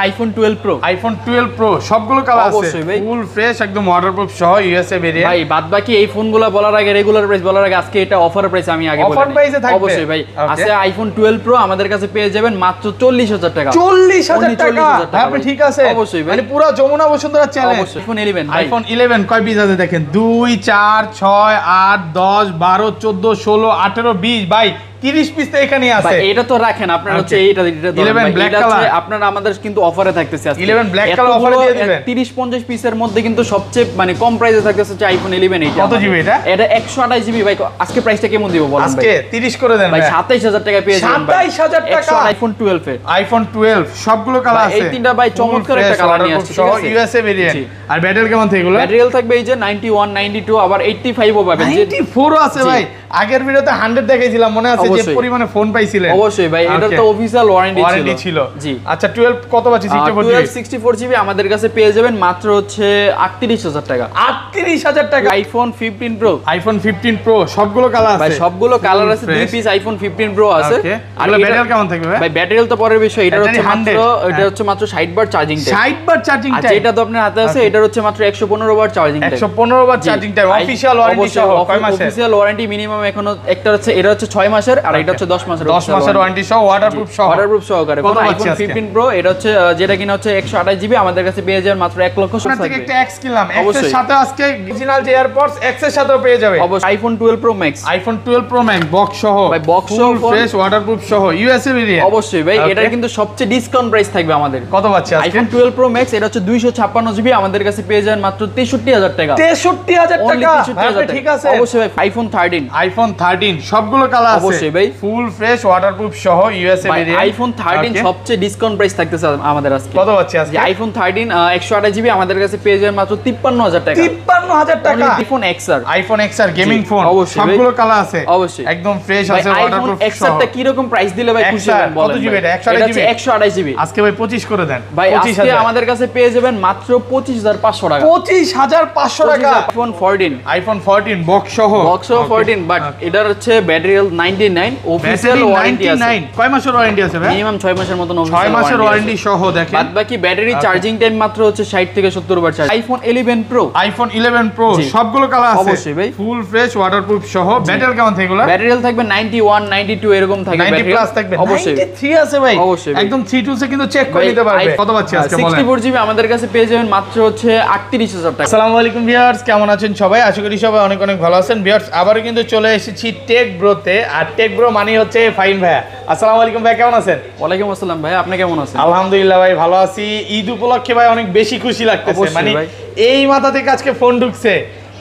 IPhone 12 pro সবগুলো colour আছে অবশ্যই ভাই ফুল ফ্রেশ একদম ওয়াটারপ্রুফ সহ ইউএসএ ভেরিয়েন্ট ভাই বাদবাকি এই ফোনগুলো বলার আগে রেগুলার প্রাইস বলার আগে আজকে এটা অফার প্রাইস আমি আগে বলি অফার প্রাইসে থাকবে অবশ্যই ভাই আছে আইফোন 12 প্রো আমাদের কাছে পেয়ে যাবেন মাত্র 40000 টাকা 40000 টাকা আপনি ঠিক আছে অবশ্যই ভাই মানে পুরো যমুনা বসুন্ধরা চ্যালেঞ্জ অবশ্যই আইফোন 11 ভাই আইফোন 11 কয় পিস আছে দেখেন 2 4 6 8 10 12 14 16 18 20 ভাই 30 পিস তো এখানেই আছে ভাই এটা তো রাখেন আপনারা হচ্ছে এটা 11 ব্ল্যাক কালার আপনারা আমাদের কিন্তু অফারে থাকতেছে আজকে 11 ব্ল্যাক কালার অফারে দিয়ে দিবেন 30 50 পিসের মধ্যে কিন্তু সবচেয়ে মানে কম প্রাইসে থাকতেছে হচ্ছে আইফোন 11 এটা কত জিবি এটা 128 জিবি ভাই আজকে প্রাইসটা কেমন দিব বলেন ভাই আজকে 30 করে দেন ভাই 27000 টাকা পেয়ে যাবেন 27000 টাকা আইফোন 12 এ আইফোন 12 সবগুলো কালার আছে এই তিনটা ভাই চমৎকার একটা কালার নিয়ে আসছে ঠিক আছে ইউএসএ ভেরিয়েন্ট আর ব্যাটারি কেমন থাকে এগুলো ব্যাটারি থাকবে এই যে 91 92 আবার 85 ও পাবেন 94 আছে ভাই আগের ভিডিওতে 100 দেখাইছিলাম মনে আছে যে পরিমাণে ফোন পাইছিলেন অবশ্যই ভাই এটা তো অফিশিয়াল ওয়ারেন্টি ছিল জি আচ্ছা 12 কত পাচ্ছি 64 জিবি আমাদের কাছে পেয়ে যাবেন মাত্র হচ্ছে 38000 টাকা 38000 টাকা আইফোন 15 প্রো সবগুলো কালার আছে ভাই সবগুলো কালার আছে দুই পিস আইফোন 15 প্রো আছে আর ব্যাটারি কেমন থাকবে ভাই ব্যাটারি তো পরের বিষয় এটা হচ্ছে মাত্র 60 বার চার্জিং টাইম 60 বার চার্জিং টাইম যেটা তো আপনার হাতে আছে এটা হচ্ছে মাত্র 115 বার চার্জিং টাইম 115 বার চার্জিং টাইম অফিশিয়াল ওয়ারেন্টি সহ কয় মাসের অফিশিয়াল ওয়ারেন্টি মিনিমাম এখনো একটা হচ্ছে এটা হচ্ছে 6 মাসের আর এটা হচ্ছে 10 মাসের 10 মাসের ওয়ারেন্টি সহ ওয়াটারপ্রুফ সহকারে আইফোন 15 প্রো এটা হচ্ছে যেটা কিনা হচ্ছে 128 জিবি আমাদের কাছে পেয়ে যাবেন মাত্র 1 লক্ষ 60 থেকে একটা এক্স কিনলাম এক্স এর সাথে আজকে অরিজিনাল যে এয়ারপডস এক্স এর সাথেও পেয়ে যাবে অবশ্যই আইফোন 12 প্রো ম্যাক্স বক্স সহ ভাই বক্স সহ ফ্রেশ ওয়াটারপ্রুফ সহ ইউএসএ ভেরিয়েন্ট অবশ্যই ভাই এটা কিন্তু সবচেয়ে ডিসকাউন্ট প্রাইস থাকবে আমাদের কত পাচ্ছি আজকে আইফোন 12 প্রো ম্যাক্স এটা হচ্ছে 256 জিবি আমাদের কাছে পেয়ে যাবেন মাত্র 63000 টাকা 63000 টাকা ঠিক আছে অবশ্যই ভাই আইফোন 13 সবগুলো কালার আছে অবশ্যই ভাই ফুল ফ্রেশ ওয়াটারপ্রুফ সহ ইউএসএ ভেরিয়েন্ট আইফোন 13 সবচেয়ে ডিসকাউন্ট প্রাইস থাকতেছে আমাদের আজকে কত পাচ্ছি আজকে আইফোন 13 128 জিবি আমাদের কাছে পেয়ে যাবেন মাত্র 53000 টাকা 53000 টাকা আইফোন XR গেমিং ফোন সবগুলো কালার আছে অবশ্যই একদম ফ্রেশ আছে ওয়াটারপ্রুফ XR টা কি রকম প্রাইস দিলে ভাই খুশি হবেন বলেন কত জিবি এটা 128 জিবি আজকে ভাই 25 করে দেন ভাই আজকে আমাদের কাছে পেয়ে যাবেন মাত্র 25500 টাকা 25500 টাকা আইফোন 14 বক্স সহ 14 বাট এটার হচ্ছে ব্যাটারি 99 অফিশিয়াল ওয়ারেন্টি আছে কয় মাসের ওয়ারেন্টি আছে ভাই মিনিমাম 6 মাসের মতন 6 মাসের ওয়ারেন্টি সহ দেখেন বাদ বাকি ব্যাটারি চার্জিং টাইম মাত্র হচ্ছে 60 থেকে 70 বার চার্জ আইফোন 11 প্রো সবগুলো কালার আছে অবশ্যই ভাই ফুল ফ্রেশ ওয়াটারপ্রুফ সহ ব্যাটারি কেমন থাকে এগুলো ব্যাটারি থাকবে 91 92 এরকম থাকবে 90 প্লাস থাকবে অবশ্যই 93 আছে ভাই অবশ্যই একদম 32 এ কিন্তু চেক করে নিতে পারবে কত পাচ্ছি আজকে বলেন 64 জিবি আমাদের কাছে পেয়ে যাবেন মাত্র হচ্ছে 38000 টাকা আসসালামু আলাইকুম ভিউয়ার্স কেমন আছেন সবাই আশা করি সবাই অনেক অনেক ভালো আছেন ভিউয়ার্স আবারো কিন্তু চলে এসেছি টেক ব্রোতে আর টেক ব্রো মানে হচ্ছে ফাইন ভাই আসসালামু আলাইকুম ভাই কেমন আছেন ওয়ালাইকুম আসসালাম ভাই আপনি কেমন আছেন আলহামদুলিল্লাহ ভাই ভালো আছি ঈদ উপলক্ষে ভাই অনেক বেশি খুশি লাগতেছে মানে এই মাথা থেকে আজকে ফোন ঢুকছে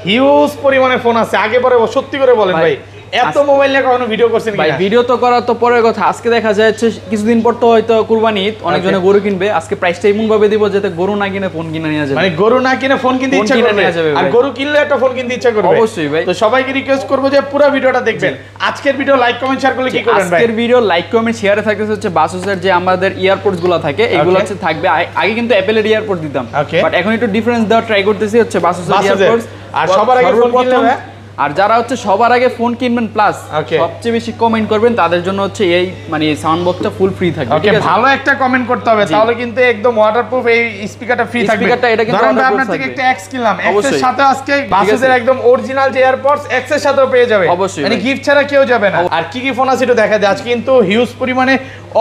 হিউজ পরিমাণে ফোন আছে আগে পরে সত্যি করে বলেন ভাই এত মোবাইল নিয়ে কখনো ভিডিও করছেন ভাই ভিডিও তো করা তো পরের কথা আজকে দেখা যাচ্ছে কিছুদিন পর তো হয়তো কুরবানি ঈদ অনেকজনে গরু কিনবে আজকে প্রাইসটা এমন ভাবে দিব যাতে গরু না কিনে ফোন কিনে নিয়ে যাবে মানে গরু না কিনে ফোন কিনতে ইচ্ছা করবে আর গরু কিনলে একটা ফোন কিনতে ইচ্ছা করবে অবশ্যই ভাই তো সবাইকে রিকোয়েস্ট করব যে পুরো ভিডিওটা দেখবেন আজকের ভিডিও লাইক কমেন্ট শেয়ার করলে কি করবেন ভাই আজকের ভিডিও লাইক কমেন্ট শেয়ারে থাকতেছে হচ্ছে বাসুসের যে আমাদের ইয়ারপডস গুলো থাকে এগুলো হচ্ছে থাকবে আগে কিন্তু অ্যাপেলের ইয়ারপড দিতাম বাট এখন একটু ডিফারেন্স দেওয়া ট্রাই করতেছি হচ্ছে বাসুসের ইয়ারপডস আর সবার আগে ফোন কিনলে আর যারা হচ্ছে সবার আগে ফোন কিনবেন প্লাস সবচেয়ে বেশি কমেন্ট করবেন তাদের জন্য হচ্ছে এই মানে সাউন্ড বক্সটা ফুল ফ্রি থাকবে ঠিক আছে ভালো একটা কমেন্ট করতে হবে তাহলে কিন্তু একদম ওয়াটারপ্রুফ এই স্পিকারটা ফ্রি থাকবে স্পিকারটা এটা কিন্তু ধরেন আপনার থেকে একটা এক্স কিনলাম এক্স এর সাথে আজকে বাসের একদম অরিজিনাল যে এয়ারপডস এক্স এর সাথেও পেয়ে যাবে মানে গিফট ছাড়া কেউ যাবে না আর কি কি ফোন আছে একটু দেখা যায় আজকে কিন্তু হিউজ পরিমাণে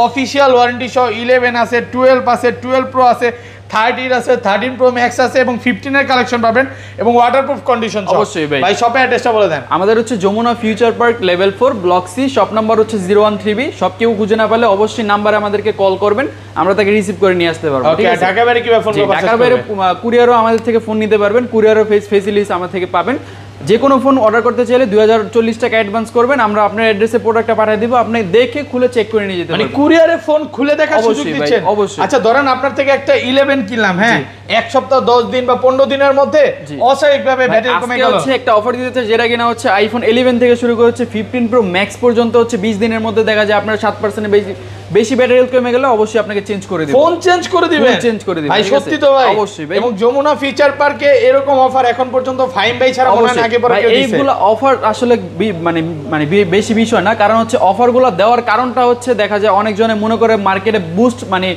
অফিশিয়াল ওয়ারেন্টি সহ 11 আছে 12 আছে 12 প্রো আছে 13 আছে 13 প্রো ম্যাক্স আছে এবং 15 এর কালেকশন পাবেন এবং ওয়াটারপ্রুফ কন্ডিশন অবশ্যই ভাই শপের অ্যাড্রেসটা বলে দেন আমাদের হচ্ছে Jamuna future park level 4 block C shop number হচ্ছে 013B সব কেউ খুঁজে না পেলে অবশ্যই নাম্বারে আমাদেরকে কল করবেন আমরা তাকে রিসিভ করে নিয়ে আসতে পারবো ঠিক আছে ঢাকা বাইরে কিভাবে ফোন করবেন ঢাকার বাইরে কুরিয়ারও আমাদের থেকে ফোন নিতে পারবেন কুরিয়ারও ফেসিলিটিস আমাদের থেকে পাবেন যে কোনো ফোন অর্ডার করতে চাইলে 2040 টাকা অ্যাডভান্স করবেন আমরা আপনার অ্যাড্রেসে প্রোডাক্টটা পাঠিয়ে দিব আপনি দেখে খুলে চেক করে নিয়ে যেতে পারবেন মানে কুরিয়ারে ফোন খুলে দেখার সুযোগ দিচ্ছেন অবশ্যই আচ্ছা ধরেন আপনার থেকে একটা 11 কিনলাম হ্যাঁ এক সপ্তাহ 10 দিন বা 15 দিনের মধ্যে অস্বাভাবিকভাবে ব্যাটারি কমে গেল আজকে হচ্ছে একটা অফার দিতেছে যেটা কিনা হচ্ছে আইফোন 11 থেকে শুরু করে হচ্ছে 15 প্রো ম্যাক্স পর্যন্ত হচ্ছে 20 দিনের মধ্যে দেখা যায় আপনার 7% বেশি ব্যাটারি কমে গেলে অবশ্যই আপনাকে চেঞ্জ করে দিবেন ফোন চেঞ্জ করে দিবেন ভাই সত্যি তো ভাই অবশ্যই ভাই এবং যমুনা ফিচার পার্কে এরকম অফার এখন পর্যন্ত ফাইন ভাই ছাড়া মনে হয় আগে পরে কেউ দিছে এইগুলো অফার আসলে মানে বেশি বিষয় না কারণ হচ্ছে অফারগুলো দেওয়ার কারণটা হচ্ছে দেখা যায় অনেকজনে মনে করে মার্কেটে বুস্ট মানে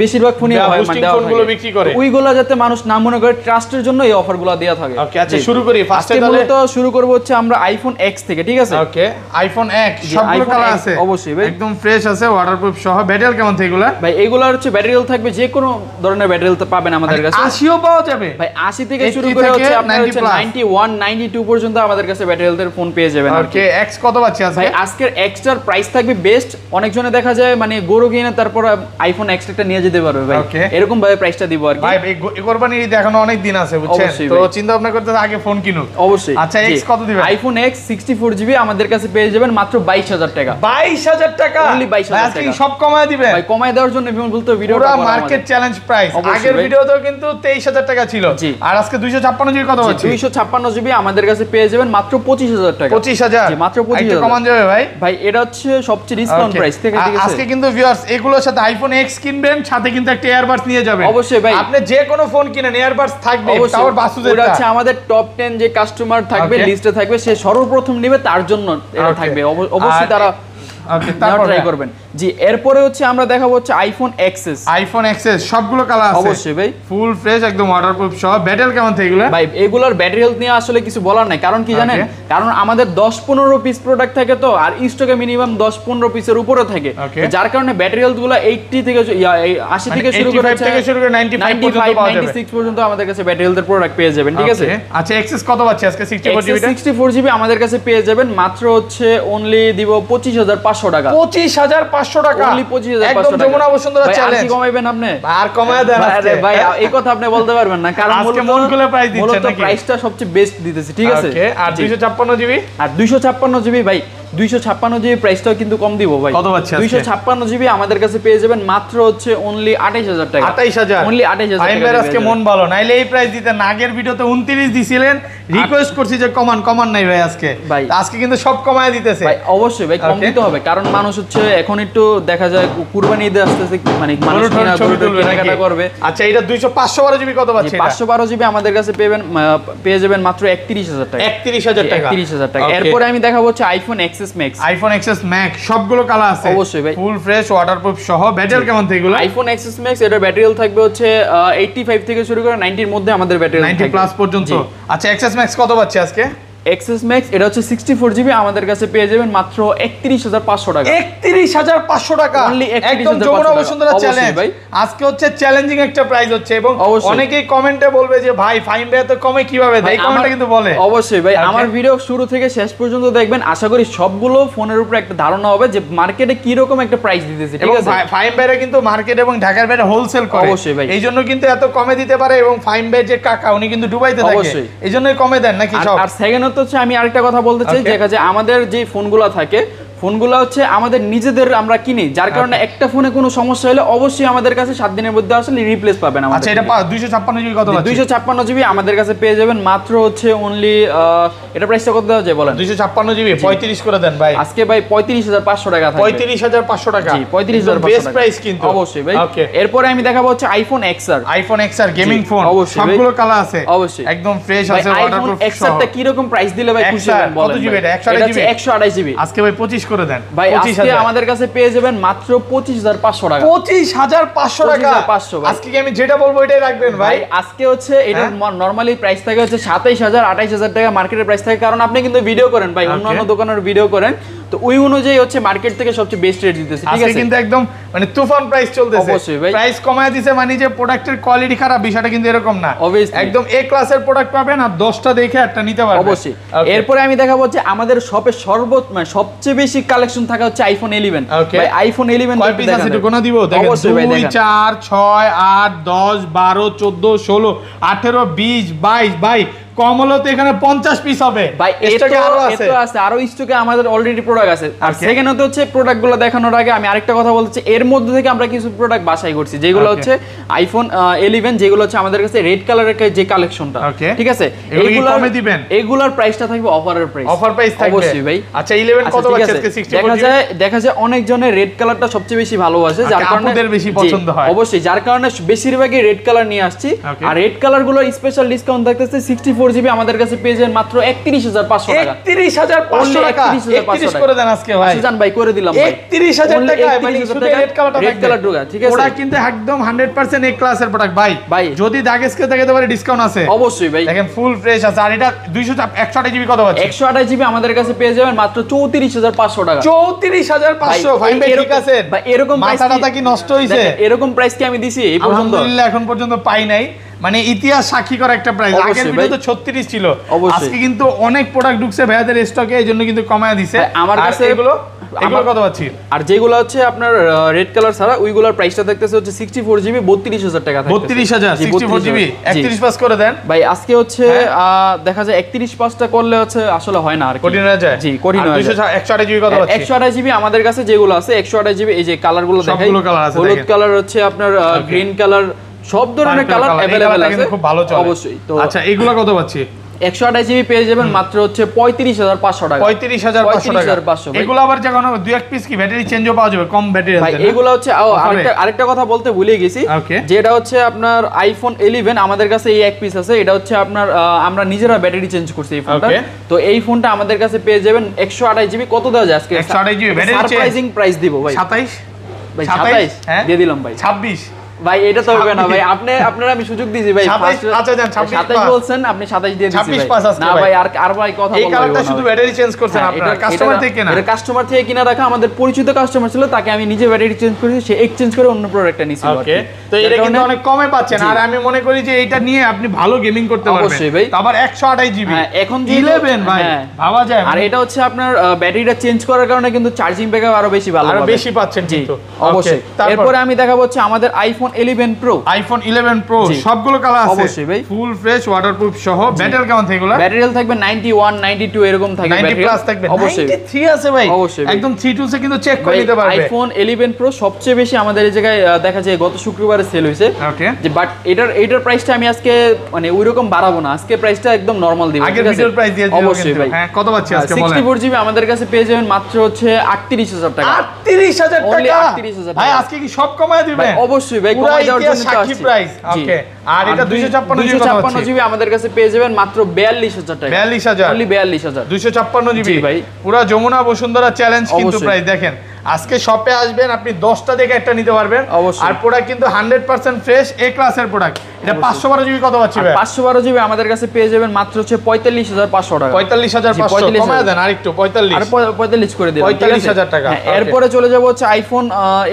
বেশিরভাগ ফোনই হয় মানে দেওয়া ফোনগুলো বিক্রি করে, ওইগুলো যাতে মানুষ না মনে করে, ট্রাস্টের জন্য এই অফারগুলো দেওয়া থাকে। ওকে আচ্ছা শুরু করি ফার্স্টে, তাহলে তো শুরু করব হচ্ছে আমরা আইফোন X থেকে, ঠিক আছে? ওকে আইফোন X সবগুলো কালার আছে অবশ্যই ভাই, একদম ফ্রেশ আছে, ওয়াটারপ্রুফ সহ। ব্যাটারি কেমন থাকে এগুলা ভাই? এগুলার হচ্ছে ব্যাটারি হেলথ থাকবে, যে কোনো ধরনের ব্যাটারি হেলথ পাবেন আমাদের কাছে। 80ও পাওয়া যাবে ভাই, 80 থেকে শুরু করে হচ্ছে আপনার হচ্ছে 91 92 পর্যন্ত আমাদের কাছে ব্যাটারি হেলথের ফোন পেয়ে যাবেন। ওকে X কত পাচ্ছি আজকে? ভাই আজকের এক্সটার প্রাইস থাকবে বেস্ট, অনেকজনে দেখা যায় মানে গরু কিনে তারপর আইফোন X একটা নিয়ে যেতে পারবে ভাই, এরকম ভাবে প্রাইসটা দিব আর কি। ভাই এই কোরবানি ঈদ এখনো অনেক দিন আছে বুঝছেন, তো চিন্তা ভাবনা করতে আগে ফোন কিনুন অবশ্যই। আচ্ছা X কত দিবেন? আইফোন X 64GB আমাদের কাছে পেয়ে যাবেন মাত্র 22000 টাকা। 22000 টাকা অনলি 22000 টাকা। সব কমায় দিবেন ভাই, কমায় দেওয়ার জন্য বিমল বলতে ভিডিওটা পুরো মার্কেট চ্যালেঞ্জ প্রাইস। আগের ভিডিওতেও কিন্তু 23000 টাকা ছিল, আর আজকে 256GB কত হচ্ছে? 256GB আমাদের কাছে পেয়ে যাবেন মাত্র 25000 টাকা। 25000 জি, মাত্র 25000 একটু কমান যাবে ভাই। ভাই এটা হচ্ছে সবচেয়ে ডিসকাউন্ট প্রাইস থেকে, ঠিক আছে? আজকে কিন্তু ভিউয়ার্স এগুলোর সাথে আইফোন X কিনবেন, সাথে কিন্তু একটা এয়ারবাডস নিয়ে যাবেন অবশ্যই ভাই। আপনি যে কোনো ফোন কিনেন এয়ারবাডস থাকবে, তাও বাসুদের এটা হচ্ছে আমাদের টপ 10 যে কাস্টমার থাকবে লিস্টে থাকবে, সে সর্বপ্রথম নেবে তার জন্য এটা থাকবে, অবশ্যই তারা ট্রাই করবেন। জি, এরপরে হচ্ছে আমরা দেখাবো হচ্ছে আইফোন XS। আইফোন XS সবগুলো কালার আছে অবশ্যই ভাই, ফুল ফ্রেশ একদম ওয়াটারপ্রুফ সহ। ব্যাটারি কেমন থাকে এগুলা? ভাই এগুলার ব্যাটারি হেলথ নিয়ে আসলে কিছু বলার নাই, কারণ কি জানেন, কারণ আমাদের 10-15 পিস প্রোডাক্ট থাকে তো, আর স্টকে মিনিমাম 10-15 পিসের উপরে থাকে, যার কারণে ব্যাটারি হেলথ গুলো 80 থেকে 80 থেকে শুরু করে 95 96 পর্যন্ত আমাদের কাছে ব্যাটারি হেলথের প্রোডাক্ট পেয়ে যাবেন, ঠিক আছে? আচ্ছা XS কত পাচ্ছি আজকে? 64GB আমাদের কাছে পেয়ে যাবেন মাত্র হচ্ছে অনলি দিব 25500 টাকা। 25500 টাকা, অনলি 25500 একদম যমুনা বসুন্ধরা চ্যালেঞ্জ। কি কমাইবেন আপনি? আর কমায় দেন আজকে ভাই, এই কথা আপনি বলতে পারবেন না, কারণ আজকে মন খুলে প্রাইস দিচ্ছেন নাকি? প্রাইসটা সবচেয়ে বেস্ট দিতেছি, ঠিক আছে? ওকে আর 256GB? আর 256GB ভাই, 256GB প্রাইসটাও কিন্তু কম দিব ভাই। কত পাচ্ছি আজকে? 256GB আমাদের কাছে পেয়ে যাবেন মাত্র হচ্ছে অনলি 28000 টাকা। 28000 অনলি 28000 টাকা। আইমের আজকে মন ভালো, নাইলে এই প্রাইস দিতেন না। আগের ভিডিওতে 29 দিছিলেন, রিকোয়েস্ট করছি যে কমান নাই ভাই আজকে। ভাই আজকে কিন্তু সব কমায় দিতেছে ভাই, অবশ্যই ভাই কম দিতে হবে, কারণ মানুষ হচ্ছে এখন একটু দেখা যায় কুরবানি ঈদে আসতেছে, মানে মানুষ কেনাকাটা করবে। আচ্ছা এটা 512GB কত পাচ্ছি? 512GB আমাদের কাছে পেয়ে যাবেন মাত্র 31000 টাকা। 31000 টাকা। 31000 টাকা। এরপরে আমি দেখাবো হচ্ছে iPhone XS Max। IPhone XS Max সবগুলো কালার আছে অবশ্যই ভাই, ফুল ফ্রেশ ওয়াটারপ্রুফ সহ। ব্যাটারি কেমন থাকে এগুলো? আইফোন XS Max এটার ব্যাটারি হেলথ থাকবে হচ্ছে 85 থেকে শুরু করে 90 এর মধ্যে আমাদের ব্যাটারি হেলথ 90 প্লাস পর্যন্ত। আচ্ছা XS Max কত পাচ্ছি আজকে? XS Max এটা হচ্ছে 64GB আমাদের কাছে পেয়ে যাবেন মাত্র 31500 টাকা। 31500 টাকা, একদম যমুনা বসুন্ধরা চ্যালেঞ্জ ভাই। আজকে হচ্ছে চ্যালেঞ্জিং একটা প্রাইস হচ্ছে, এবং অনেকেই কমেন্টে বলবে যে ভাই ফাইন ভাই এত কমে কিভাবে দেয়, এই কমেন্টটা কিন্তু বলে। অবশ্যই ভাই, আমার ভিডিও শুরু থেকে শেষ পর্যন্ত দেখবেন, আশা করি সবগুলো ফোনের উপরে একটা ধারণা হবে যে মার্কেটে কি রকম একটা প্রাইস দিতেছে, ঠিক আছে? ফাইন ভাইরা কিন্তু মার্কেট এবং ঢাকার বাইরে হোলসেল করে, অবশ্যই ভাই, এইজন্য কিন্তু এত কমে দিতে পারে। এবং ফাইন ভাই যে কাকা উনি কিন্তু দুবাইতে থাকে, এইজন্যই কমে দেন নাকি সব? আর সেকেন্ড হচ্ছে আমি আরেকটা কথা বলতে চাই, দেখা যায় আমাদের যে ফোনগুলো থাকে, ফোনগুলো হচ্ছে আমাদের নিজেদের আমরা কিনি, যার কারণে একটা ফোনে কোনো সমস্যা হলে অবশ্যই আমাদের কাছে 7 দিনের মধ্যে আসলে রিপ্লেস পাবেন আমাদের। আচ্ছা এটা 256GB কত? 256GB আমাদের কাছে পেয়ে যাবেন মাত্র হচ্ছে অনলি, এটা প্রাইসটা কত দেওয়া যায় বলেন? 256GB 35 করে দেন ভাই আজকে ভাই 35500 টাকা থাকবে। 35500 টাকা, জি 35500 বেস্ট প্রাইস কিন্তু অবশ্যই ভাই। এরপরে আমি দেখাবো হচ্ছে iPhone XR। IPhone XR gaming phone, সবগুলো কালার আছে অবশ্যই, একদম ফ্রেশ আছে ওয়াটারপ্রুফ। XR টা কি রকম প্রাইস দিলে ভাই খুশি হবেন বলেন? কত জিবি এটা? 128GB। আজকে ভাই 25 করে দেন ভাই, আজকে আমাদের কাছে পেয়ে যাবেন মাত্র 25500 টাকা। 25500 টাকা আজকে কি আমি যেটা বলবো এটাই রাখবেন ভাই? আজকে হচ্ছে এটা নরমালি প্রাইস থাকে হচ্ছে 27000 28000 টাকা মার্কেটের প্রাইস থাকে, কারণ আপনি কিন্তু ভিডিও করেন ভাই, অন্যান্য দোকানের ভিডিও করেন, তো ওই অনুযায়ী হচ্ছে মার্কেট থেকে সবচেয়ে বেস্ট রেট দিতেছে, ঠিক আছে? আজকে কিন্তু একদম মানে তুফান প্রাইস চলতেছে। অবশ্যই ভাই, প্রাইস কমায় দিছে মানে যে প্রোডাক্টের কোয়ালিটি খারাপ বিষয়টা কিন্তু এরকম না, একদম এ ক্লাসের প্রোডাক্ট পাবেন, আর 10টা দেখে একটা নিতে পারবেন অবশ্যই। এরপরে আমি দেখাবো হচ্ছে আমাদের শপে সবচেয়ে বেশি কালেকশন থাকা হচ্ছে আইফোন 11। ভাই আইফোন 11 কয় পিস আছে একটু গোনা দিব? দেখেন 2 4 6 8 10 12 14 16 18 20 22 ভাই কম হলো তো এখানে 50 পিস হবে ভাই। স্টকে আরো আছে, আরো স্টকে আমাদের অলরেডি প্রোডাক্ট আছে। আর সেকেন্ড হচ্ছে প্রোডাক্টগুলো দেখানোর আগে আমি আরেকটা কথা বলতে, এর মধ্যে থেকে আমরা কিছু প্রোডাক্ট বাছাই করছি, যেগুলো হচ্ছে আইফোন 11, যেগুলো হচ্ছে আমাদের কাছে রেড কালারের যে কালেকশনটা, ঠিক আছে? এইগুলো কমে দিবেন, এগুলোর প্রাইসটা থাকবে অফারের প্রাইস, অফার প্রাইস থাকবে অবশ্যই ভাই। আচ্ছা 11 কত আছে আজকে? 64 দেখা যায় অনেক জনের রেড কালারটা সবচেয়ে বেশি ভালোবাসে, যার কারণে আপনাদের বেশি পছন্দ হয় অবশ্যই, যার কারণে বেশিরভাগই রেড কালার নিয়ে আসছি। আর রেড কালারগুলোর স্পেশাল ডিসকাউন্ট থাকতেছে 64 64GB আমাদের কাছে পেয়ে যাবেন মাত্র 31500 টাকা। 31500 টাকা 31 করে দেন আজকে ভাই। জান ভাই করে দিলাম ভাই 31000 টাকা মানে শুধু রেড কালারটা রেড কালার ঢোকা, ঠিক আছে? ওটা কিন্তু একদম 100% এ ক্লাসের প্রোডাক্ট ভাই। যদি দাগেসকে দেখাতে পারে ডিসকাউন্ট আছে অবশ্যই ভাই। দেখেন ফুল ফ্রেশ আছে। আর এটা 128GB কত আছে? 128GB আমাদের কাছে পেয়ে যাবেন মাত্র 34500 টাকা। 34500 ভাই ঠিক আছে ভাই। এরকম মাথাটা কি নষ্ট হইছে? এরকম প্রাইস কি আমি দিছি এই পর্যন্ত? আলহামদুলিল্লাহ এখন পর্যন্ত পাই নাই, মানে ইতিহাস সাক্ষী করা একটা প্রাইস। আগের ভিডিও তো 36 ছিল, আজকে কিন্তু অনেক প্রোডাক্ট ঢুকছে ভাইয়াদের স্টকে, এইজন্য কিন্তু কমায়া দিছে। আমার কাছে এগুলো কত পাচ্ছি? আর যেগুলো হচ্ছে আপনার রেড কালার ছাড়া ওইগুলোর প্রাইসটা দেখতেছে হচ্ছে 64GB 32000 টাকা থাকতেছে। 32000 64GB 31 পাস করে দেন ভাই। আজকে হচ্ছে দেখা যায় 31 পাসটা করলে হচ্ছে আসলে হয় না আর কঠিন হয়ে যায়। জি কঠিন হয়ে যায়। 128GB কত পাচ্ছি? 128GB আমাদের কাছে যেগুলো আছে 128GB এই যে কালারগুলো দেখাই, হলুদ কালার হচ্ছে আপনার গ্রিন কালার, সব ধরনের কালার अवेलेबल আছে, খুব ভালো চলে অবশ্যই। তো আচ্ছা এগুলো কত পাচ্ছি? 128GB পেয়ে যাবেন মাত্র হচ্ছে 35500 টাকা। 35500 টাকা। এগুলো আবার যখন দুই এক পিস কি ব্যাটারি চেঞ্জও পাওয়া যাবে কম ব্যাটারি আছে? ভাই এগুলো হচ্ছে আরেকটা কথা বলতে ভুলে গেছি, যেটা হচ্ছে আপনার আইফোন 11 আমাদের কাছে এই এক পিস আছে। এটা হচ্ছে আপনার আমরা নিজেরা ব্যাটারি চেঞ্জ করছি এই ফোনটা। তো এই ফোনটা আমাদের কাছে পেয়ে যাবেন 128GB কত দেওয়া যায় আজকে? 128GB ব্যাটারি সারপ্রাইজিং প্রাইস দিব ভাই। 27 ভাই 27 দিয়ে দিলাম ভাই। 26 ভাই এটা তো হবে না ভাই, আপনারা আমি সুযোগ দিছি ভাই। আচ্ছা জান 26 বলছেন, আপনি 27 দিয়ে দিয়েছেন 26 পাস আছে না ভাই। আর ভাই কথা বলবো, এই কালারটা শুধু ব্যাটারি চেঞ্জ করছেন আপনারা কাস্টমার থেকে কিনা? এটা কাস্টমার থেকে কিনা রাখা, আমাদের পরিচিত কাস্টমার ছিল, তাকে আমি নিজে ব্যাটারি চেঞ্জ করেছি, সে এক্সচেঞ্জ করে অন্য প্রোডাক্টটা নিছিল। ওকে, তো এটা কিন্তু অনেক কমে পাচ্ছেন। আর আমি মনে করি যে এটা নিয়ে আপনি ভালো গেমিং করতে পারবেন। অবশ্যই ভাই। আবার 128GB এখন 11 ভাই ভাবা যায়। আর এটা হচ্ছে আপনার ব্যাটারিটা চেঞ্জ করার কারণে কিন্তু চার্জিং ব্যাকআপ আরো বেশি ভালো হবে, আরো বেশি পাচ্ছেন কিন্তু অবশ্যই। এরপর আমি দেখাবো হচ্ছে আমাদের আইফোন 11 প্রো। আইফোন 11 প্রো সবগুলো কালার আছে অবশ্যই ভাই, ফুল ফ্রেশ ওয়াটারপ্রুফ সহ। ব্যাটারি কেমন থাকবে? ব্যাটারি থাকবে 91 92 এরকম থাকবে। 90 প্লাস থাকবে, অবশ্যই 93 আছে ভাই, অবশ্যই একদম 32 এ কিন্তু চেক করে নিতে পারবে। আইফোন 11 প্রো সবচেয়ে বেশি আমাদের এই জায়গায় দেখা যায় গত শুক্রবারে সেল হইছে। ওকে, যে বাট এটার প্রাইসটা আমি আজকে মানে ওইরকম বাড়াবো না, আজকে প্রাইসটা একদম নরমাল দিব। আগের ভিডিওর প্রাইস দিয়ে দিও অবশ্যই ভাই। হ্যাঁ কত পাচ্ছি আজকে বলেন? 64GB আমাদের কাছে পেয়ে যাবেন মাত্র হচ্ছে 38000 টাকা। 38000 টাকা 38000 ভাই, আজকে কি সব কমায় দিবেন? ভাই অবশ্যই ভাই, কমায় দেওয়ার জন্য তো আসছি প্রাইস। ওকে, আর এটা 256GB আমাদের কাছে পেয়ে যাবেন মাত্র 42000 টাকা। 42000 অনলি 42000 256GB ভাই। পুরো যমুনা বসুন্ধরা চ্যালেঞ্জ কিন্তু প্রাইস দেখেন। আজকে শপে আসবেন, আপনি 10টা দেখে একটা নিতে পারবেন। আর প্রোডাক্ট কিন্তু 100% ফ্রেশ এ ক্লাসের প্রোডাক্ট। এটা 512GB কত পাচ্ছি ভাই? 512GB আমাদের কাছে পেয়ে যাবেন মাত্র হচ্ছে 45500 টাকা। 45500 কমায় দেন আরেকটু 45 আর 45 করে দিলাম, 45000 টাকা। এরপরে চলে যাব হচ্ছে iPhone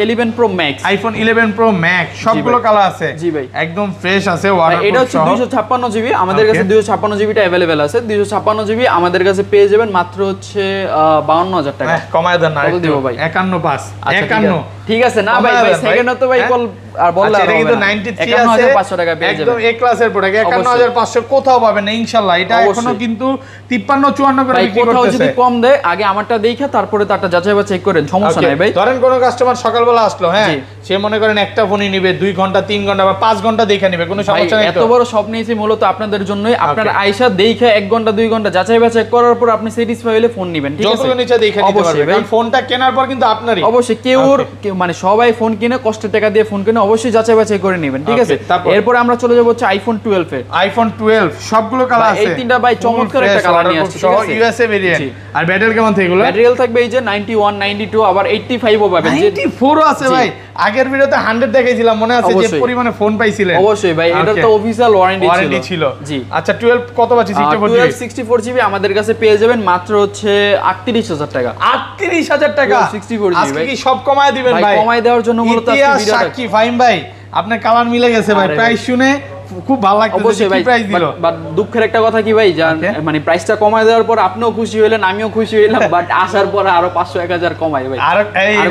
11 pro max. IPhone 11 pro max সবগুলো কালার আছে। জি ভাই, একদম ফ্রেশ আছে ওয়াটারপ্রুফ। এটা হচ্ছে 256GB আমাদের কাছে 256GB টা अवेलेबल আছে। 256GB আমাদের কাছে পেয়ে যাবেন মাত্র হচ্ছে 52000 টাকা। কমায় দেন না কত দিব ভাই? 51 পাস 51 ঠিক আছে না ভাই, সেকেন্ড তো ভাই কল আর বললা এটা কিন্তু 93 আছে 51500 টাকা পেয়ে যাবেন একদম এ ক্লাসের প্রোডাক্ট। 51500 কোথাও পাবেন না ইনশাআল্লাহ। এটা এখনো কিন্তু 53 54 করে বিক্রি করতেছে। কোথাও যদি কম দেয় আগে আমারটা দেখে তারপরে তারটা যাচাই বাছাই করেন, সমস্যা নাই ভাই। ধরেন কোন কাস্টমার সকালবেলা আসলো, হ্যাঁ সে মনে করেন একটা ফোনই নিবে 2 ঘন্টা 3 ঘন্টা বা 5 ঘন্টা দেখে নিবে, কোনো সমস্যা নেই। এত বড় শপ নিয়েছি মূলত আপনাদের জন্যই। আপনার আয়শা দেখে 1 ঘন্টা 2 ঘন্টা যাচাই বাছাই করার পর আপনি স্যাটিসফাই হলে ফোন নেবেন, ঠিক আছে? যতগুলো নিচে দেখে নিতে পারবেন, কারণ ফোনটা কেনার পর কিন্তু আপনারই। অবশ্যই মানে সবাই ফোন কিনে কষ্টের টাকা দিয়ে ফোন কিনে অবশ্যই যাচাই বাছাই করে নেবেন, ঠিক আছে? এরপর আমরা চলে যাব হচ্ছে আইফোন 12 এর। আইফোন 12 সবগুলো কালার আছে। এই তিনটা ভাই চমৎকার একটা কালার নিয়ে আসছে, ঠিক আছে? USA variant. আর ব্যাটারি কেমন থাকে এগুলো? ব্যাটারি থাকবে এই যে 91 92 আবার 85 ও পাবেন। 94 আছে ভাই, আগের ভিডিওতে 100 দেখাইছিলাম মনে আছে যে পরিমাণে ফোন পাইছিলেন। অবশ্যই ভাই, এটা তো অফিশিয়াল ওয়ারেন্টি ছিল। জি আচ্ছা 12 কত পাচ্ছি? 64GB আমাদের কাছে পেয়ে যাবেন মাত্র হচ্ছে 38000 টাকা। 38000 টাকা 64GB আজকে কি সব কমায় দিবেন ভাই? কমায় দেওয়ার জন্য মূলত আজকে ভিডিওটা সাক্ষী ফাইম ভাই, আপনার কালার মিলে গেছে ভাই, প্রাইস শুনে খুব ভালো লাগতেছে। কি প্রাইস দিল? বাট দুঃখের একটা কথা কি ভাই, মানে প্রাইসটা কমায় দেওয়ার পর আপনিও খুশি হইলেন, আমিও খুশি হইলাম, বাট আসার পর আরো 500 1000 কমাই ভাই। আর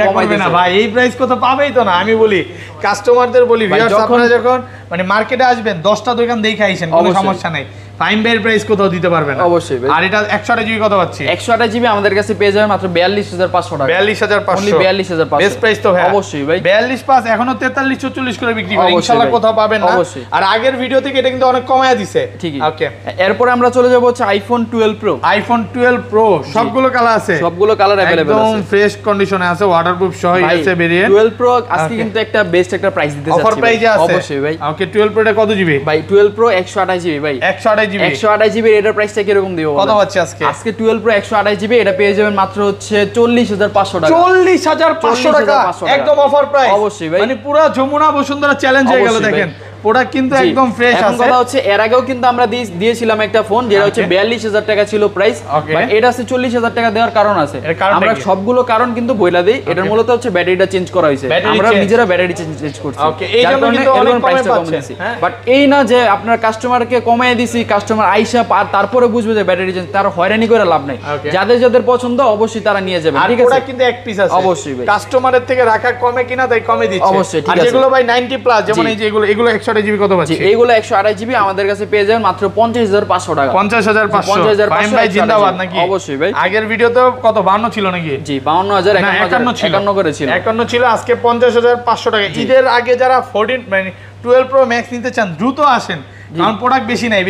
কমাইবে না ভাই, এই প্রাইস কত পাবেই তো না। আমি বলি কাস্টমারদের বলি, ভিউয়ার্স আপনারা যখন মানে মার্কেটে আসবেন 10টা দোকান দেখে আইছেন, কোনো সমস্যা নাই। ফাইন বের প্রাইস কোথাও দিতে পারবেন অবশ্যই ভাই। আর এটা 128GB কত পাচ্ছি? 128GB আমাদের কাছে পেয়ে যাবেন মাত্র 42500 টাকা। 42500 অনলি 42500 বেস্ট প্রাইস তো ভাই। অবশ্যই ভাই, 42 পাস এখনো 43 44 করে বিক্রি করে, ইনশাআল্লাহ কোথাও পাবেন না। আর আগের ভিডিও থেকে এটা কিন্তু অনেক কমায়া দিছে, ঠিকই। ওকে, এরপর আমরা চলে যাব হচ্ছে আইফোন 12 প্রো। আইফোন 12 প্রো সবগুলো কালার আছে, সবগুলো কালার अवेलेबल আছে, একদম ফ্রেশ কন্ডিশনে আছে, ওয়াটারপ্রুফ সহ আছে ভেরিয়েন্ট। 12 প্রো আজকে কিন্তু একটা বেস্ট একটা প্রাইস দিতে যাচ্ছি, অফার প্রাইসে আছে অবশ্যই ভাই। ওকে 12 প্রো এটা কত জিবি ভাই? 12 প্রো 128GB ভাই, 128 128GB 128GB এটার প্রাইসটা কি রকম দিব কত পাচ্ছি আজকে আজকে 12 Pro 128GB এটা পেয়ে যাবেন মাত্র হচ্ছে 40500 টাকা 40500 টাকা একদম অফার প্রাইস অবশ্যই ভাই মানে পুরো যমুনা বসুন্ধরা চ্যালেঞ্জ হয়ে গেল দেখেন প্রোডাক্ট কিন্তু একদম ফ্রেশ আছে। কথা হচ্ছে এর আগেও কিন্তু আমরা দিয়েছিলাম একটা ফোন যেটা হচ্ছে 42000 টাকা ছিল প্রাইস, বাট এটা আছে 40000 টাকা দেওয়ার কারণ আছে। আমরা সবগুলো কারণ কিন্তু বইলা দেই, এটার মূলত হচ্ছে ব্যাটারিটা চেঞ্জ করা হয়েছে, আমরা নিজেরা ব্যাটারি চেঞ্জ করছি, এই জন্য কিন্তু অনেক প্রাইসটা কম দিয়েছি। বাট এই না যে আপনার কাস্টমারকে কমায় দিছি, কাস্টমার আইসা আর তারপরে বুঝবে যে ব্যাটারি চেঞ্জ, তার হয়রানি করে লাভ নাই। যাদের যাদের পছন্দ অবশ্যই তারা নিয়ে যাবে, ঠিক আছে? ওটা কিন্তু এক পিস আছে অবশ্যই ভাই, কাস্টমারের থেকে রাখা কমে কিনা তাই কমে দিচ্ছে অবশ্যই। ঠিক আছে, আর যেগুলো ভাই 90 প্লাস যেমন এই যে এগুলো 128GB কত পাচ্ছি? এইগুলো 128GB আমাদের কাছে পেয়ে যাবেন মাত্র 50500 টাকা। 50500 ভাই জিন্দাবাদ নাকি? অবশ্যই ভাই। আগের ভিডিওতে কত 52 ছিল নাকি? জি 52000 51 করে ছিল, 51 ছিল, আজকে 50500 টাকা। ঈদের আগে যারা 14 মানে 12 Pro Max নিতে চান দ্রুত আসেন, কারণ প্রোডাক্ট বেশি নাই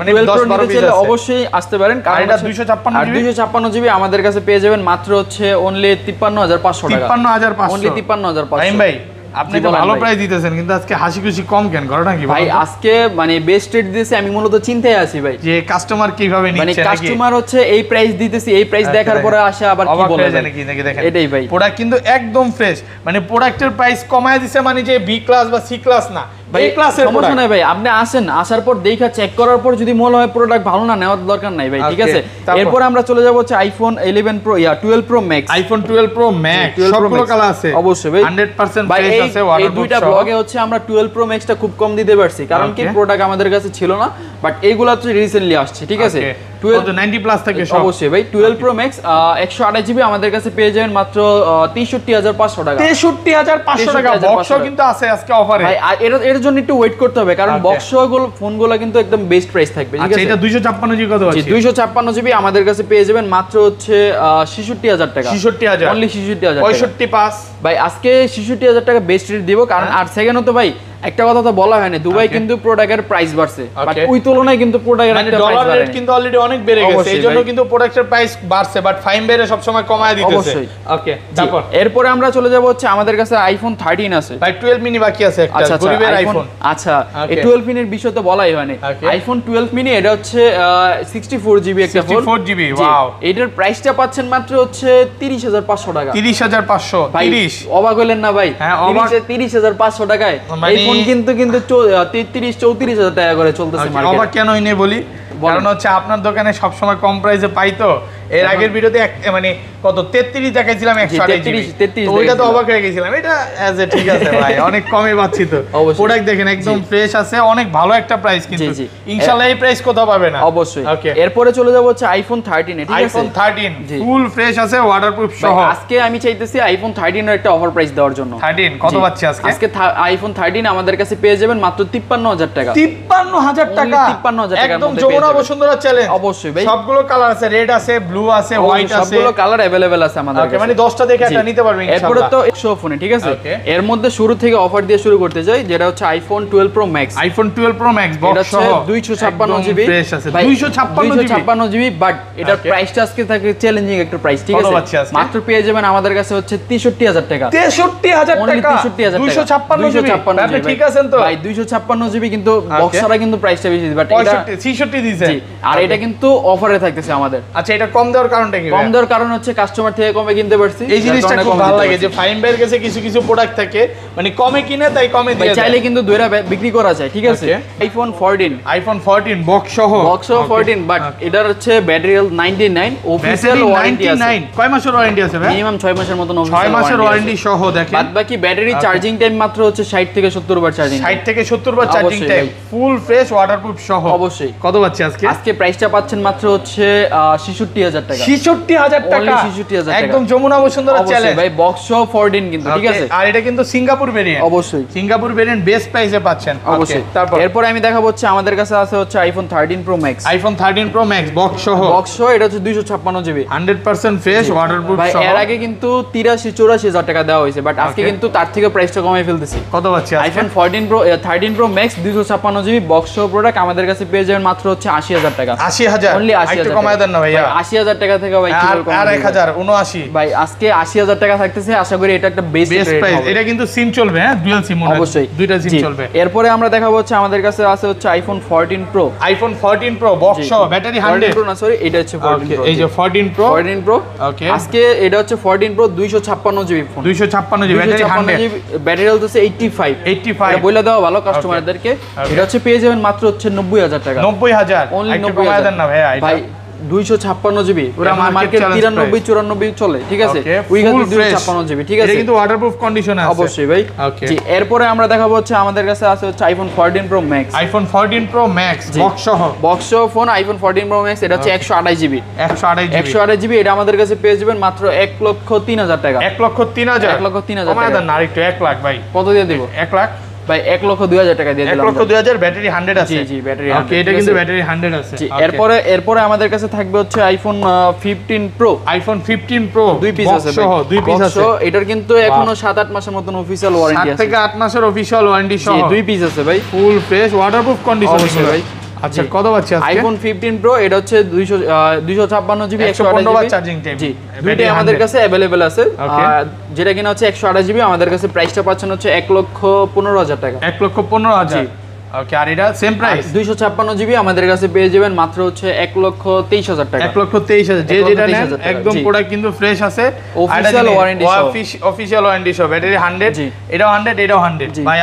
মানে 10-12 পিস আছে, অবশ্যই আসতে পারেন। কারণ এটা 256GB আমাদের কাছে পেয়ে যাবেন মাত্র হচ্ছে অনলি 53500 টাকা। 53500 অনলি 53500 ভাই আপনি তো ভালো প্রাইস দিতেছেন, কিন্তু আজকে হাসি খুশি কম কেন? ঘটনা কি ভাই? আজকে মানে বেস্ট রেট দিতেছি, আমি মূলত চিন্তায় আছি ভাই যে কাস্টমার কিভাবে নিচ্ছে, মানে কাস্টমার হচ্ছে এই প্রাইস দিতেছি, এই প্রাইস দেখার পরে আসে আবার কি বলে জানেন কি দেখেন, এটাই ভাই প্রোডাক্ট কিন্তু একদম ফ্রেশ, মানে প্রোডাক্টের প্রাইস কমায় দিছে, মানে যে বি ক্লাস বা সি ক্লাস না, এই ক্লাসের সমস্যা নাই ভাই। আপনি আসেন, আসার পর দেখা চেক করার পর যদি মনে হয় প্রোডাক্ট ভালো না, নেওয়ার দরকার নাই ভাই, ঠিক আছে? এরপর আমরা চলে যাব হচ্ছে iPhone 11 Pro 12 Pro Max। IPhone 12 Pro Max সবগুলো কালার আছে অবশ্যই ভাই, 100% ফ্রেশ আছে। এই দুইটা ব্লগে হচ্ছে আমরা 12 Pro Max টা খুব কম দিতে পারছি, কারণ কি প্রোডাক্ট আমাদের কাছে ছিল না, বাট এইগুলা তো রিসেন্টলি আসছে, ঠিক আছে? 90 প্লাস থাকে সব অবশ্যই ভাই। 12 Pro Max 128GB আমাদের কাছে পেয়ে যাবেন মাত্র 63500 টাকা। 63500 টাকা বক্স কিন্তু আছে আজকে অফারে ভাই, এর জন্য একটু ওয়েট করতে হবে, কারণ বক্স ফোনগুলো কিন্তু একদম বেস্ট প্রাইস থাকবে, ঠিক আছে? আচ্ছা, এটা 256GB কত আছে? 256GB আমাদের কাছে পেয়ে যাবেন মাত্র হচ্ছে 66000 টাকা। 66000 অনলি 66000 65 পাস ভাই। আজকে 66000 টাকা বেস্ট রেট দিব, কারণ আর সেকেন্ড তো ভাই একটা কথা তো বলা হয়নি, দুবাই কিন্তু প্রোডাক্টের প্রাইস বাড়ছে, বাট ওই তুলনায় কিন্তু প্রোডাক্টের একটা প্রাইস বাড়ে রেট কিন্তু অলরেডি অনেক বেড়ে গেছে, এইজন্য কিন্তু প্রোডাক্টের প্রাইস বাড়ছে, বাট ফাইন বেড়ে সব সময় কমায় দিতেছে। ওকে, তারপর এরপরে আমরা চলে যাব হচ্ছে আমাদের কাছে আইফোন 13 আছে ভাই। 12 মিনি বাকি আছে একটা গরিবের আইফোন। আচ্ছা, এই 12 মিনির বিষয় তো বলাই হয়নি। আইফোন 12 মিনি এটা হচ্ছে 64GB একটা ফোন, 64GB ওয়াও। এটার প্রাইসটা পাচ্ছেন মাত্র হচ্ছে 30500 টাকা। 30500 30 অবাক হলেন না ভাই? 30500 টাকায় এই ফোন কিন্তু 33-34 টাকা করে চলতেছে মার্কেটে। অবাক কেন হইনি বলি, কারণ হচ্ছে আপনার দোকানে সব সময় কম প্রাইসে পাই তো। এর আগের ভিডিওতে মানে কত 33 দেখাইছিলাম 128GB, ওইটা তো অবাক হয়ে গেছিলাম। এটা এজ এ ঠিক আছে ভাই, অনেক কমে পাচ্ছি তো। প্রোডাক্ট দেখেন একদম ফ্রেশ আছে, অনেক ভালো একটা প্রাইস, কিন্তু ইনশাআল্লাহ এই প্রাইস কোথাও পাবে না। অবশ্যই। এরপরে চলে যাব হচ্ছে আইফোন 13 এ, ঠিক আছে? আইফোন 13 ফুল ফ্রেশ আছে, ওয়াটারপ্রুফ সহ। আজকে আমি চাইতেছি আইফোন 13 এর একটা অফার প্রাইস দেওয়ার জন্য। 13 কত পাচ্ছি আজকে? আজকে আইফোন 13 আমাদের কাছে পেয়ে যাবেন মাত্র 53000 টাকা। 53000 টাকা 53000 টাকা একদম যমুনা বসুন্ধরা চ্যালেঞ্জ। অবশ্যই ভাই, সবগুলো কালার আছে, রেড আছে, ব্লু আছে, হোয়াইট আছে, সবগুলো কালার अवेलेबल আছে আমাদের কাছে। মানে 10টা দেখে একটা নিতে পারবেন ইনশাআল্লাহ। এরপরে তো 100 ফোনে, ঠিক আছে? এর মধ্যে শুরু থেকে অফার দিয়ে শুরু করতে যাই, যেটা হচ্ছে iPhone 12 Pro Max। IPhone 12 Pro Max box সহ 256GB ফ্রেশ আছে, 256GB, বাট এটার প্রাইসটা আজকে থাকে চ্যালেঞ্জিং একটা প্রাইস, ঠিক আছে? মাত্র পেয়ে যাবেন আমাদের কাছে হচ্ছে 63000 টাকা। 63000 টাকা 256GB, আপনি ঠিক আছেন তো ভাই? 256GB কিন্তু বক্স ছাড়া কিন্তু প্রাইসটা বেশি, বাট এটা 66 দিয়েছে, আর এটা কিন্তু অফারে থাকতেছে আমাদের। আচ্ছা, এটা কম দেওয়ার কারণটা কি? কম দেওয়ার কারণ হচ্ছে কাস্টমার থেকে কমে কিনতে পারছি, এই জিনিসটা খুব ভালো লাগে যে ফাইন বের কাছে কিছু কিছু প্রোডাক্ট থাকে মানে কমে কিনে তাই কমে দিয়ে দেয়, চাইলে কিন্তু দুইটা বিক্রি করা যায়, ঠিক আছে? আইফোন 14 বক্স সহ 14, বাট এটার হচ্ছে ব্যাটারি হেলথ 99, অফিশিয়াল ওয়ারেন্টি আছে। কয় মাসের ওয়ারেন্টি আছে ভাই? মিনিমাম 6 মাসের মতন 6 মাসের ওয়ারেন্টি সহ। দেখেন বাদ বাকি ব্যাটারি চার্জিং টাইম মাত্র হচ্ছে 60 থেকে 70 বার চার্জিং, 60 থেকে 70 বার charging time, full fresh waterproof সহ। অবশ্যই। কত পাচ্ছি আজকে? আজকে প্রাইসটা পাচ্ছেন মাত্র হচ্ছে 66000 টাকা। 66000 টাকা, 66000 টাকা একদম যমুনা বসুন্ধরা চ্যালেঞ্জ ভাই। বক্স সহ 14 কিন্তু, ঠিক আছে? আর এটা কিন্তু সিঙ্গাপুর ভেরিয়েন্ট। অবশ্যই সিঙ্গাপুর ভেরিয়েন্ট বেস্ট প্রাইসে পাচ্ছেন। অবশ্যই। তারপর এরপর আমি দেখাবো হচ্ছে আমাদের কাছে আছে হচ্ছে iPhone 13 Pro Max। IPhone 13 Pro Max box সহ এটা হচ্ছে 256GB, 100% ফ্রেশ ওয়াটারপ্রুফ সহ। এর আগে কিন্তু 83-84 টাকা দেওয়া হয়েছে, বাট আজকে কিন্তু তার থেকে প্রাইসটা কমিয়ে ফেলতেছি। কত পাচ্ছি iPhone 13 Pro Max 256GB box সহ প্রোডাক্ট আমাদের কাছে পেয়ে যাবেন মাত্র হচ্ছে 80000 টাকা। 80000 অনলি 80000 একটু কমায় দেন না ভাইয়া। 80000 টাকা থেকে ভাই কি আর 80,079 ভাই আজকে 80,000 টাকা থাকতেছে, আশা করি এটা একটা বেস্ট প্রাইস। এটা কিন্তু সিম চলবে, হ্যাঁ ডুয়াল সিম মনে হয়, অবশ্যই দুইটা সিম চলবে। এরপরে আমরা দেখাবো হচ্ছে আমাদের কাছে আছে হচ্ছে iPhone 14 pro. IPhone 14 pro box সহ ব্যাটারি 100 প্রো না, সরি এটা হচ্ছে 14 প্রো। এই যে 14 প্রো ওকে আজকে এটা হচ্ছে 14 pro 256 GB phone, 256 GB battery 100, battery health হচ্ছে 85 এটা বলে দাও ভালো কাস্টমারদেরকে। এটা হচ্ছে পেয়ে যাবেন মাত্র হচ্ছে 90,000 টাকা, 90,000 অনলি একটু 90,000 কমায় দেন না ভাই। ভাই 256 জিবি, পুরো মার্কেট 93 94 চলে, ঠিক আছে, ওই খালি 256 জিবি, ঠিক আছে, এটা কিন্তু ওয়াটারপ্রুফ কন্ডিশন আছে অবশ্যই ভাই। জি এরপরে আমরা দেখাবো হচ্ছে আমাদের কাছে আছে হচ্ছে iPhone 14 pro max. IPhone 14 pro max box সহ ফোন আইফোন 14 প্রো ম্যাক্স, এটা হচ্ছে 128 জিবি, 128 জিবি। এটা আমাদের কাছে পেয়ে যাবেন মাত্র 1,03,000 টাকা, 1,03,000 1,03,000 কমায় দেন না আরেকটু, 1 লাখ ভাই। কত দিয়ে দেব? 1 লাখ ভাই 1,02,000 টাকা দিয়ে দিলাম। 1,02,000 ব্যাটারি 100 আছে। জি ব্যাটারি ওকে এটা কিন্তু ব্যাটারি 100 আছে। এরপরে আমাদের কাছে থাকবে হচ্ছে আইফোন 15 প্রো। আইফোন 15 প্রো দুই পিস আছে, দুই পিস আছে। এটার কিন্তু এখনো 7-8 মাসের মতন অফিশিয়াল ওয়ারেন্টি আছে, 7 থেকে 8 মাসের অফিশিয়াল ওয়ারেন্টি সহ দুই পিস আছে ভাই, ফুল ফ্রেশ ওয়াটারপ্রুফ কন্ডিশন ভাই। আচ্ছা কত পাচ্ছি আজকে? আইফোন 15 প্রো এটা হচ্ছে 256 জিবি 115 ওয়াট চার্জিং টাইম। জি দুইটাই আমাদের কাছে अवेलेबल আছে। যেটা কিনা হচ্ছে 128 জিবি, আমাদের কাছে প্রাইসটা পাচ্ছেন হচ্ছে 1,15,000 টাকা, 1,15,000। ওকে আর এটা সেম প্রাইস 256 জিবি আমাদের কাছে পেয়ে যাবেন মাত্র হচ্ছে 1,23,000 টাকা, 1,23,000। যে যেটা নেন একদম প্রোডাক্ট কিন্তু ফ্রেশ আছে, অফিশিয়াল ওয়ারেন্টি সহ, অফিশিয়াল ওয়ারেন্টি সহ, ব্যাটারি 100, এটাও 100 এটাও 100 ভাই।